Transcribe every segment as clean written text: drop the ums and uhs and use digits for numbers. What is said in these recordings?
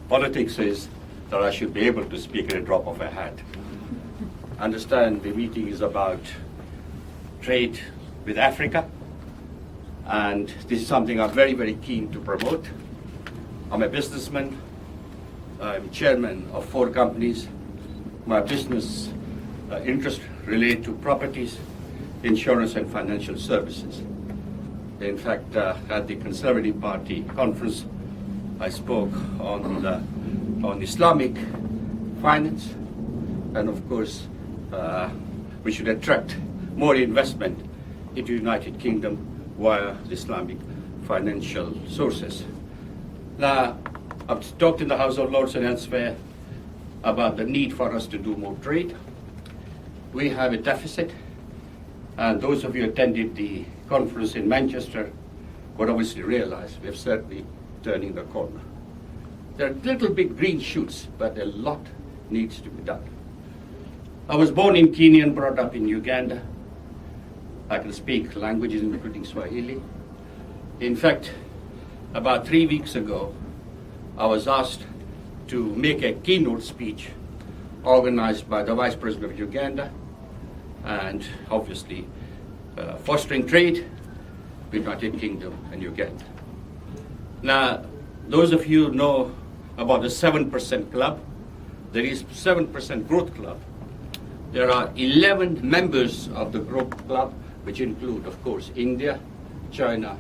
Politics is that I should be able to speak at a drop of a hat. Understand the meeting is about trade with Africa, and this is something I'm very, very keen to promote. I'm a businessman. I'm chairman of 4 companies. My business interests relate to properties, insurance, and financial services. In fact, at the Conservative Party conference, I spoke on Islamic finance, and of course, we should attract more investment into the United Kingdom via the Islamic financial sources. Now, I've talked in the House of Lords and elsewhere about the need for us to do more trade. We have a deficit, and those of you who attended the conference in Manchester would obviously realize we're certainly turning the corner. There are little big green shoots, but a lot needs to be done. I was born in Kenya and brought up in Uganda. I can speak languages including Swahili. In fact, about 3 weeks ago, I was asked to make a keynote speech organized by the Vice President of Uganda, and obviously fostering trade with the United Kingdom and Uganda. Now, those of you who know about the 7% club, there is 7% growth club. There are 11 members of the growth club, which include, of course, India, China,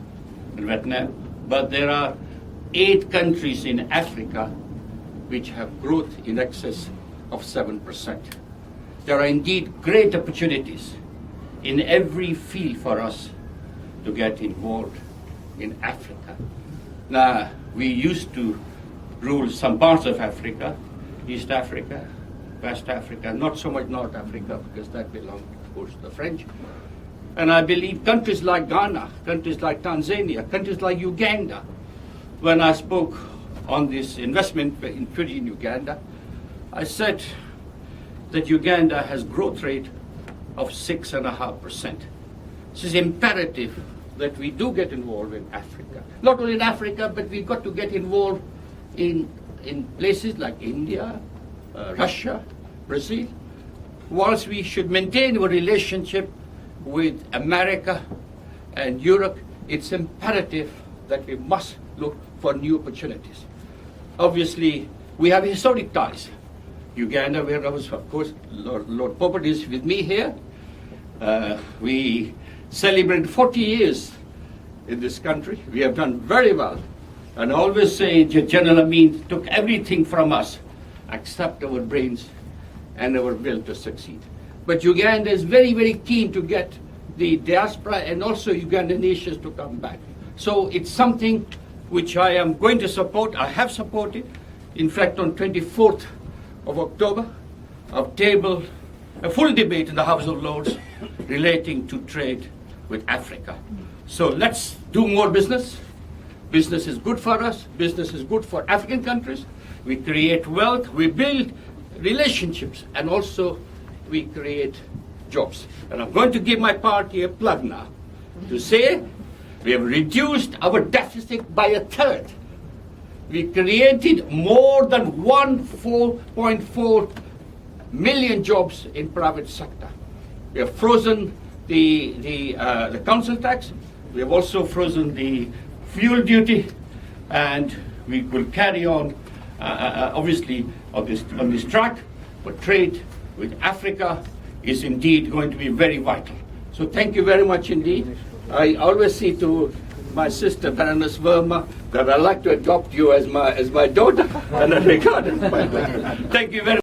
and Vietnam. But there are 8 countries in Africa which have growth in excess of 7%. There are indeed great opportunities in every field for us to get involved in Africa. Now, we used to rule some parts of Africa, East Africa, West Africa, not so much North Africa, because that belonged, of course, to the French. And I believe countries like Ghana, countries like Tanzania, countries like Uganda, when I spoke on this investment in Uganda, I said that Uganda has growth rate of 6.5%. This is imperative that we do get involved in Africa. Not only in Africa, but we've got to get involved in places like India, Russia, Brazil. Whilst we should maintain our relationship with America and Europe, it's imperative that we must look for new opportunities. Obviously, we have historic ties. Uganda, where I was, of course, Lord Poppert is with me here. We celebrated 40 years in this country. We have done very well. And I always say General Amin took everything from us except our brains and our will to succeed. But Uganda is very, very keen to get the diaspora and also Ugandan nations to come back. So it's something which I am going to support. I have supported. In fact, on 24th of October, I've tabled a full debate in the House of Lords relating to trade with Africa. So let's do more business. Business is good for us. Business is good for African countries. We create wealth, we build relationships, and also we create jobs. And I'm going to give my party a plug now to say we have reduced our deficit by 1/3. We created more than 4.4 million jobs in private sector. We have frozen the council tax. We have also frozen the fuel duty, and we will carry on, obviously, on this track. But trade with Africa is indeed going to be very vital. So thank you very much indeed. I always say to my sister, Baroness Verma, that I'd like to adopt you as my daughter, and I regard it. Thank you very much.